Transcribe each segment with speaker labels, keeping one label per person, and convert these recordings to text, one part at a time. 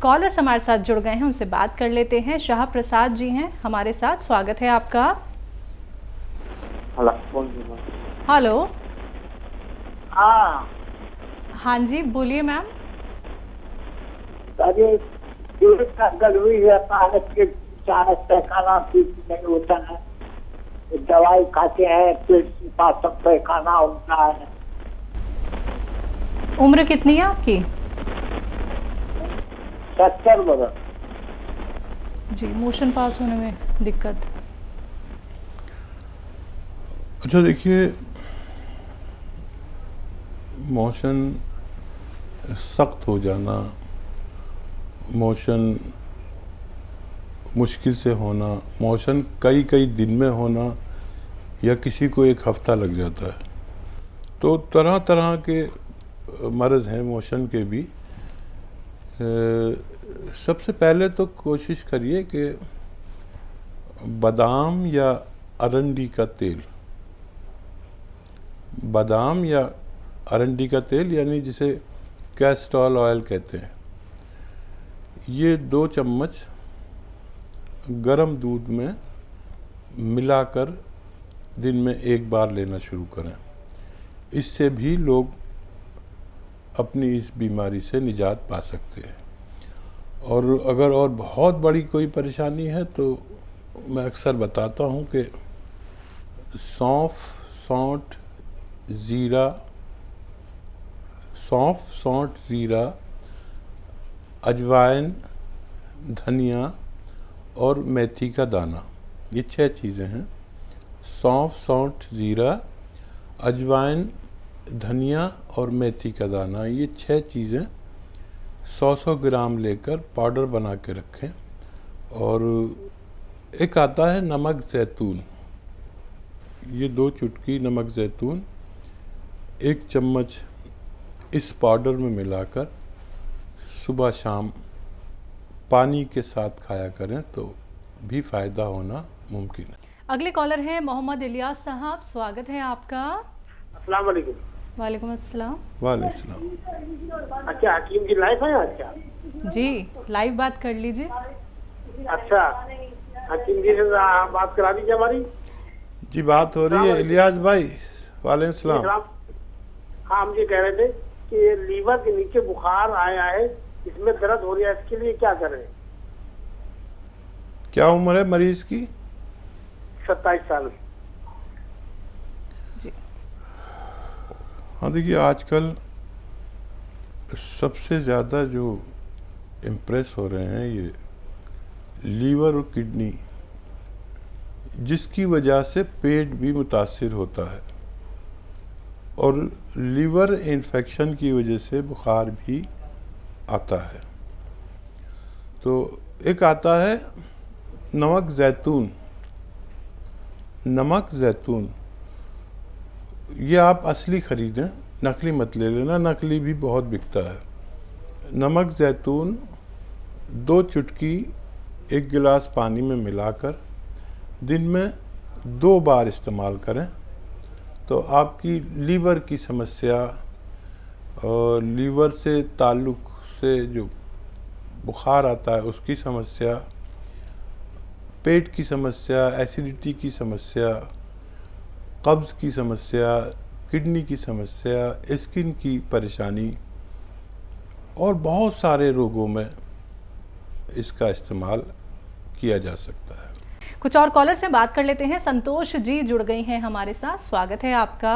Speaker 1: Callers हमारे साथ जुड़ गए हैं, उनसे बात कर लेते हैं। शाह प्रसाद जी हैं हमारे साथ, स्वागत है आपका। हेलो।
Speaker 2: हाँ
Speaker 1: हाँ जी, बोलिए मैम।
Speaker 2: अरे पेट का गड़बड़ी रहता है कि पैखाना ठीक नहीं होता है, दवाई खाते हैं पेट के पास सब पैखाना होता है।
Speaker 1: उम्र कितनी है आपकी?
Speaker 2: 70 बरस।
Speaker 1: जी, मोशन पास होने में दिक्कत।
Speaker 3: अच्छा देखिए, मोशन सख्त हो जाना, मोशन मुश्किल से होना, मोशन कई कई दिन में होना या किसी को एक हफ्ता लग जाता है, तो तरह तरह के मर्ज़ हैं मोशन के भी। सबसे पहले तो कोशिश करिए कि बादाम या अरंडी का तेल, बादाम या अरंडी का तेल यानी जिसे कैस्टोल ऑयल कहते हैं, ये 2 चम्मच गरम दूध में मिलाकर दिन में एक बार लेना शुरू करें। इससे भी लोग अपनी इस बीमारी से निजात पा सकते हैं। और अगर और बहुत बड़ी कोई परेशानी है तो मैं अक्सर बताता हूँ कि सौंफ, सौंठ, ज़ीरा, अजवाइन, धनिया और मेथी का दाना, ये 6 चीज़ें हैं। सौंफ, सौंठ, ज़ीरा, अजवाइन, धनिया और मेथी का दाना, ये 6 चीज़ें 100-100 ग्राम लेकर पाउडर बना के रखें। और एक आता है नमक ज़ैतून, ये 2 चुटकी नमक ज़ैतून 1 चम्मच इस पाउडर में मिलाकर सुबह शाम पानी के साथ खाया करें तो भी फ़ायदा होना मुमकिन है।
Speaker 1: अगले कॉलर हैं मोहम्मद इलियास साहब, स्वागत है आपका।
Speaker 2: अस्सलाम वालेकुम।
Speaker 1: वालेकुम अस्सलाम।
Speaker 3: वालेकुम सलाम।
Speaker 2: अच्छा, हकीम की लाइफ है आज क्या?
Speaker 1: जी, लाइव बात कर लीजिए।
Speaker 2: अच्छा, हकीम जी से बात करा दीजिए हमारी।
Speaker 3: जी, बात हो रही है इलियास भाई। वालेकुम सलाम।
Speaker 2: हाँ, हम ये कह रहे थे कि लीवर के नीचे बुखार आया है, इसमें दर्द हो रहा है, इसके लिए क्या करें?
Speaker 3: क्या उम्र है मरीज की?
Speaker 2: 27 साल।
Speaker 1: जी।
Speaker 3: हाँ देखिए, आजकल सबसे ज़्यादा जो इम्प्रेस हो रहे हैं ये लीवर और किडनी, जिसकी वजह से पेट भी मुतासिर होता है और लीवर इन्फेक्शन की वजह से बुखार भी आता है। तो एक आता है नमक ज़ैतून, ये आप असली ख़रीदें, नकली मत ले लेना, नकली भी बहुत बिकता है। नमक ज़ैतून 2 चुटकी 1 गिलास पानी में मिलाकर दिन में 2 बार इस्तेमाल करें तो आपकी लीवर की समस्या और लीवर से ताल्लुक़ से जो बुखार आता है उसकी समस्या, पेट की समस्या, एसिडिटी की समस्या, कब्ज़ की समस्या, किडनी की समस्या, स्किन की परेशानी और बहुत सारे रोगों में इसका इस्तेमाल किया जा सकता है।
Speaker 1: कुछ और कॉलर से बात कर लेते हैं। संतोष जी जुड़ गई हैं हमारे साथ, स्वागत है आपका।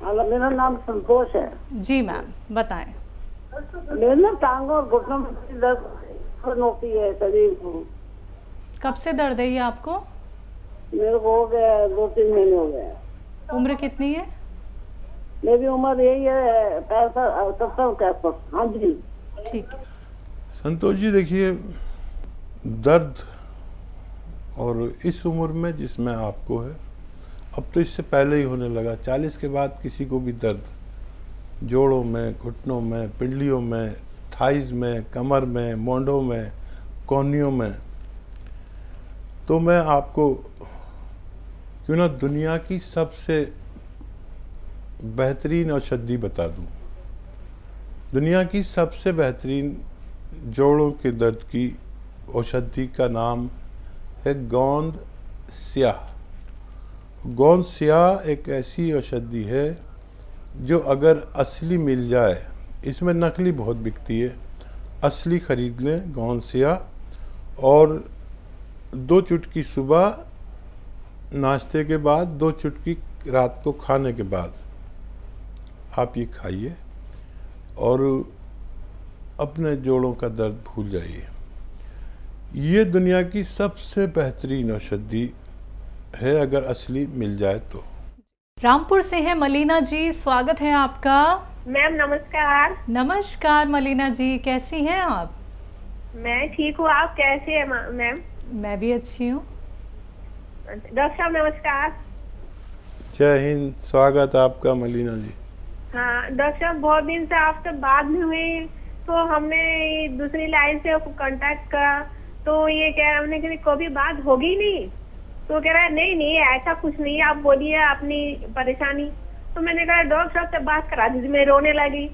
Speaker 2: मेरा नाम संतोष है।
Speaker 1: जी मैम, बताएं।
Speaker 2: मेरे ना टांग और घुटनों में दर्द होती है शरीर को।
Speaker 1: कब से दर्द है ये आपको?
Speaker 2: मेरे को हो गया 2-3 महीने हो गए।
Speaker 1: उम्र कितनी है?
Speaker 2: मेरी उम्र यही है 65-70। हाँ जी।
Speaker 1: ठीक है
Speaker 3: संतोष जी, देखिए दर्द और इस उम्र में जिसमें आपको है, अब तो इससे पहले ही होने लगा, 40 के बाद किसी को भी दर्द जोड़ों में, घुटनों में, पिंडलियों में, थाइज में, कमर में, मोंढों में, कोहनियों में, तो मैं आपको क्यों ना दुनिया की सबसे बेहतरीन औषधि बता दूं। दुनिया की सबसे बेहतरीन जोड़ों के दर्द की औषधि का नाम है गोंद स्याह। गोंद स्याह एक ऐसी औषधि है जो अगर असली मिल जाए, इसमें नकली बहुत बिकती है, असली खरीद लें गोंद स्याह, और 2 चुटकी सुबह नाश्ते के बाद, 2 चुटकी रात को खाने के बाद आप ये खाइए और अपने जोड़ों का दर्द भूल जाइए। ये दुनिया की सबसे बेहतरीन औषधि है अगर असली मिल जाए तो।
Speaker 1: रामपुर से है मलीना जी, स्वागत है आपका।
Speaker 4: मैम नमस्कार।
Speaker 1: नमस्कार मलीना जी, कैसी हैं आप?
Speaker 4: मैं ठीक हूँ, आप कैसे हैं मैम?
Speaker 1: मैं भी अच्छी हूँ।
Speaker 4: डॉक्टर साहब नमस्कार।
Speaker 3: जय हिंद, स्वागत आपका मलीना जी।
Speaker 4: हाँ डॉक्टर साहब, बहुत दिन से आपसे बात नहीं हुई, तो हमने दूसरी लाइन से कांटेक्ट करा, तो ये कह रहा हमने कि कभी बात होगी नहीं, तो कह रहा है नहीं ऐसा कुछ नहीं, आप बोलिए अपनी परेशानी। तो मैंने कहा डॉक्टर साहब से बात करा दीजिए, मैं रोने लगी।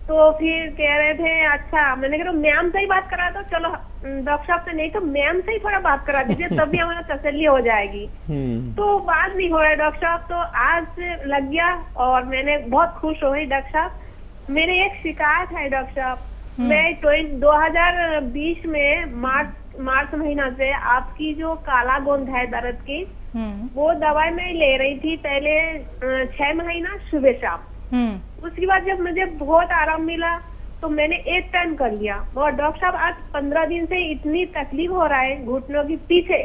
Speaker 4: तो फिर कह रहे थे अच्छा, मैंने कहा मैम से ही बात करा दो, चलो डॉक्टर साहब से नहीं तो मैम से ही थोड़ा बात करा दीजिए, तब भी हमारा तसल्ली हो जाएगी। तो बात नहीं हो रहा है डॉक्टर साहब, तो आज लग गया और मैंने बहुत खुश हुई डॉक्टर साहब। मेरी एक शिकायत है डॉक्टर साहब, मैं 2020 में मार्च महीना से आपकी जो काला गोंद है दर्द की, वो दवाई मैं ले रही थी पहले 6 महीना सुबह शाम। उसके बाद जब मुझे बहुत आराम मिला तो मैंने एक टाइम कर लिया, और डॉक्टर साहब आज 15 दिन से इतनी तकलीफ हो रहा है घुटनों की पीछे,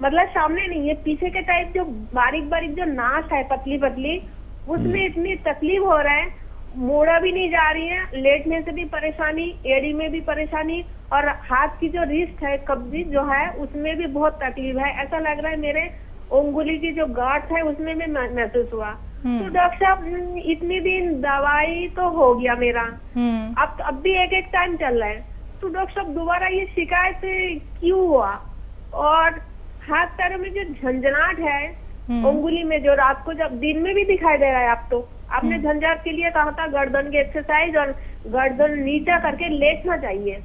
Speaker 4: मतलब सामने नहीं है, पीछे के टाइप जो बारीक बारीक जो नाश है पतली पतली, उसमें इतनी तकलीफ हो रहा है, मोड़ा भी नहीं जा रही है, लेटने से भी परेशानी, एड़ी में भी परेशानी, और हाथ की जो रिस्ट है कब्जी जो है उसमें भी बहुत तकलीफ है। ऐसा लग रहा है मेरे उंगली की जो गांठ है उसमें भी महसूस हुआ। तो डॉक्टर साहब इतनी दिन दवाई तो हो गया मेरा, अब भी एक टाइम चल रहा है, तो डॉक्टर साहब दोबारा ये शिकायत क्यों हुआ? और हाथ पैरों में जो झंझनाहट है उंगली में, जो रात को जब दिन में भी दिखाई दे रहा है, अब तो आपने झंझाट के लिए कहा था गर्दन की एक्सरसाइज और गर्दन नीचा करके लेटना चाहिए,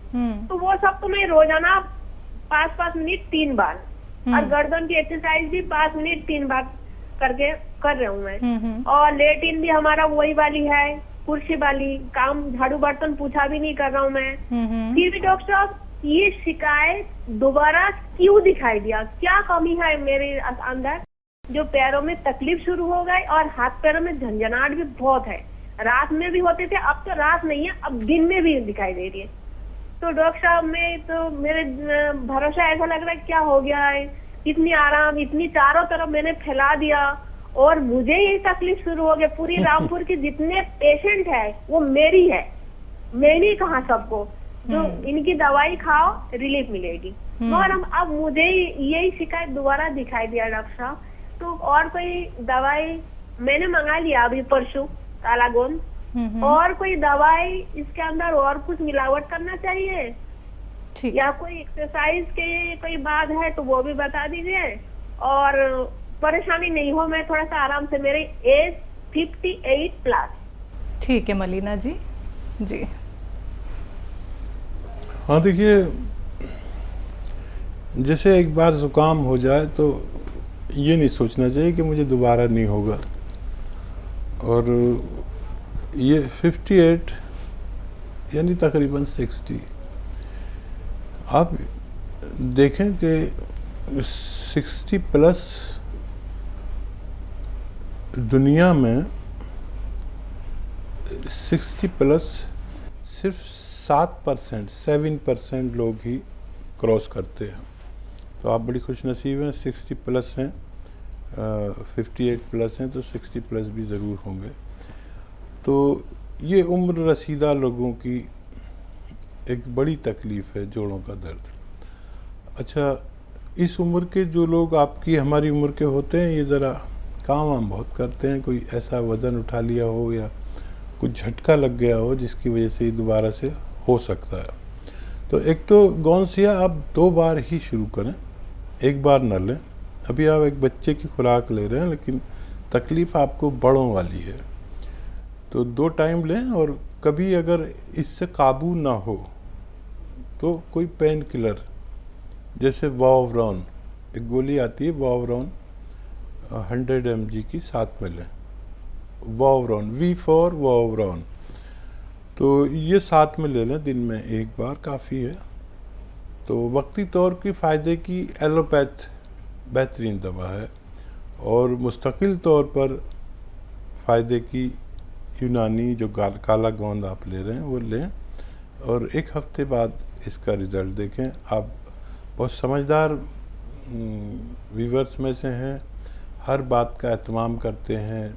Speaker 4: तो वो सब तो मैं रोजाना 5-5 मिनट 3 बार, और गर्दन की एक्सरसाइज भी 5 मिनट 3 बार करके कर रहा हूँ मैं। और लेटिन भी हमारा वही वाली है, कुर्सी वाली, काम झाड़ू बर्तन पूछा भी नहीं कर रहा हूँ मैं। फिर भी डॉक्टर साहब ये शिकायत दोबारा क्यों दिखाई दिया? क्या कमी है मेरे अंदर जो पैरों में तकलीफ शुरू हो गई, और हाथ पैरों में झंझनाहट भी बहुत है, रात में भी होते थे, अब तो रात नहीं है, अब दिन में भी दिखाई दे रही है। तो डॉक्टर साहब में तो मेरे भरोसा ऐसा लग रहा है क्या हो गया है, इतनी आराम, इतनी चारों तरफ मैंने फैला दिया, और मुझे ही तकलीफ शुरू हो गई। पूरी रामपुर के जितने पेशेंट है वो मेरी है, मैंने कहा सबको जो इनकी दवाई खाओ रिलीफ मिलेगी, मगर अब मुझे यही शिकायत दोबारा दिखाई दिया डॉक्टर साहब। तो और कोई दवाई मैंने मंगा लिया अभी परसों, काला गोंद, और कोई दवाई इसके अंदर और कुछ मिलावट करना चाहिए या कोई एक्सरसाइज के कोई बात है तो वो भी बता दीजिए, और परेशानी नहीं हो, मैं थोड़ा सा आराम से, मेरी एज 58+।
Speaker 1: ठीक है मलीना जी। जी
Speaker 3: हाँ देखिए, जैसे एक बार जुकाम हो जाए तो ये नहीं सोचना चाहिए कि मुझे दोबारा नहीं होगा, और ये 58 यानी तकरीबन 60, आप देखें कि 60+ दुनिया में 60+ सिर्फ 7% लोग ही क्रॉस करते हैं, तो आप बड़ी खुशनसीब हैं, 60+ हैं, 58+ हैं, तो 60+ भी ज़रूर होंगे। तो ये उम्र रसीदा लोगों की एक बड़ी तकलीफ़ है, जोड़ों का दर्द। अच्छा, इस उम्र के जो लोग आपकी हमारी उम्र के होते हैं, ये ज़रा काम वाम बहुत करते हैं, कोई ऐसा वज़न उठा लिया हो या कुछ झटका लग गया हो जिसकी वजह से दोबारा से हो सकता है। तो एक तो गोंद स्याह आप 2 बार ही शुरू करें, 1 बार न लें। अभी आप एक बच्चे की खुराक ले रहे हैं, लेकिन तकलीफ़ आपको बड़ों वाली है, तो 2 टाइम लें, और कभी अगर इससे काबू ना हो तो कोई पेन किलर जैसे वावरॉन, एक गोली आती है वावरॉन 100 mg की 7 में लें। वावरॉन, वी फॉर वावरॉन, तो ये 7 में ले लें, दिन में एक बार काफ़ी है। तो वक्ती तौर की फ़ायदे की एलोपैथ बेहतरीन दवा है, और मुस्तकिल तौर पर फ़ायदे की यूनानी जो काला गोंद आप ले रहे हैं वो लें, और 1 हफ्ते बाद इसका रिज़ल्ट देखें। आप बहुत समझदार वीवर्स में से हैं, हर बात का एहतमाम करते हैं,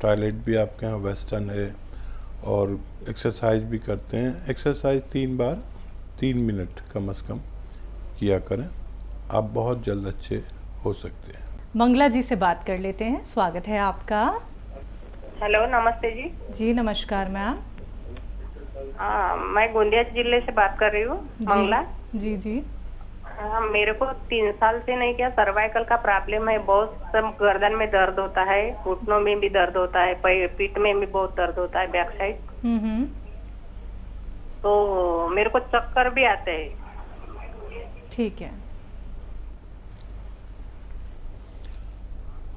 Speaker 3: टॉयलेट भी आपके यहाँ वेस्टर्न है, और एक्सरसाइज भी करते हैं। एक्सरसाइज 3 बार 3 मिनट कम से कम किया करें, आप बहुत जल्द अच्छे हो सकते हैं।
Speaker 1: मंगला जी से बात कर लेते हैं, स्वागत है आपका।
Speaker 5: हेलो, नमस्ते जी।
Speaker 1: जी नमस्कार मैम।
Speaker 5: मैं गोंदिया जिले से बात कर रही हूँ, मंगला।
Speaker 1: जी जी।
Speaker 5: मेरे को 3 साल से नहीं क्या सर्वाइकल का प्रॉब्लम है, बहुत सब गर्दन में दर्द होता है, घुटनों में भी दर्द होता है, पीठ में भी बहुत दर्द होता है, बैक साइड। तो मेरे को चक्कर भी आते हैं।
Speaker 1: ठीक है।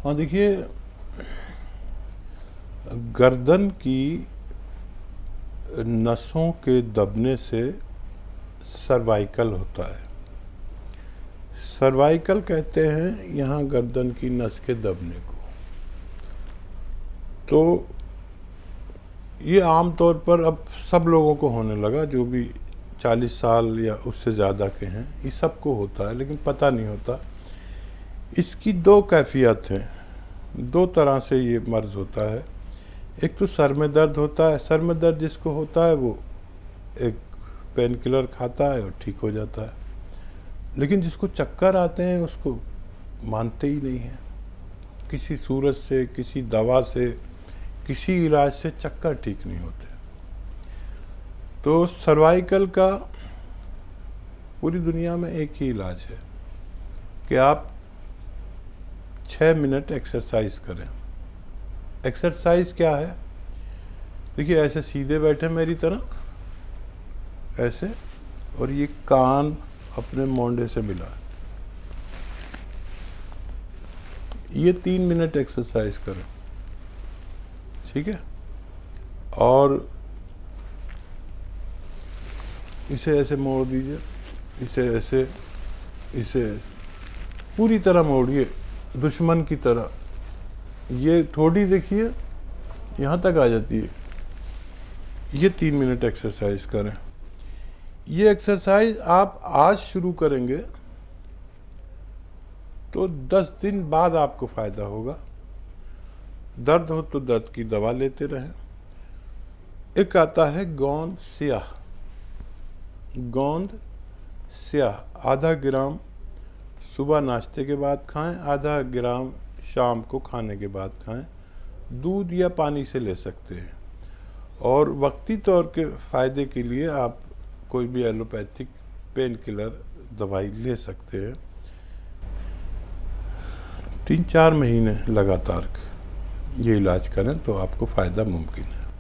Speaker 3: हाँ देखिए, गर्दन की नसों के दबने से सर्वाइकल होता है। सर्वाइकल कहते हैं यहाँ गर्दन की नस के दबने को। तो ये आम तौर पर अब सब लोगों को होने लगा, जो भी 40 साल या उससे ज़्यादा के हैं, ये सबको होता है, लेकिन पता नहीं होता। इसकी 2 कैफियत हैं, 2 तरह से ये मर्ज़ होता है। एक तो सर में दर्द होता है, सर में दर्द जिसको होता है वो एक पेन किलर खाता है और ठीक हो जाता है, लेकिन जिसको चक्कर आते हैं उसको मानते ही नहीं हैं। किसी सूरत से, किसी दवा से, किसी इलाज से चक्कर ठीक नहीं होते। तो सर्वाइकल का पूरी दुनिया में एक ही इलाज है कि आप 6 मिनट एक्सरसाइज करें। एक्सरसाइज क्या है? देखिए, ऐसे सीधे बैठे मेरी तरह, ऐसे, और ये कान अपने मोंडे से मिला। ये 3 मिनट एक्सरसाइज करें, ठीक है? और इसे ऐसे मोड़ दीजिए, इसे ऐसे, इसे ऐसे, पूरी तरह मोड़िए, दुश्मन की तरह। ये ठोड़ी देखिए यहाँ तक आ जाती है। ये 3 मिनट एक्सरसाइज करें। ये एक्सरसाइज आप आज शुरू करेंगे तो 10 दिन बाद आपको फ़ायदा होगा। दर्द हो तो दर्द की दवा लेते रहें। एक आता है गोंद स्याह। गोंद स्याह आधा ग्राम सुबह नाश्ते के बाद खाएं, आधा ग्राम शाम को खाने के बाद खाएं। दूध या पानी से ले सकते हैं। और वक्ती तौर के फ़ायदे के लिए आप कोई भी एलोपैथिक पेन किलर दवाई ले सकते हैं। 3-4 महीने लगातार ये इलाज करें तो आपको फ़ायदा मुमकिन है।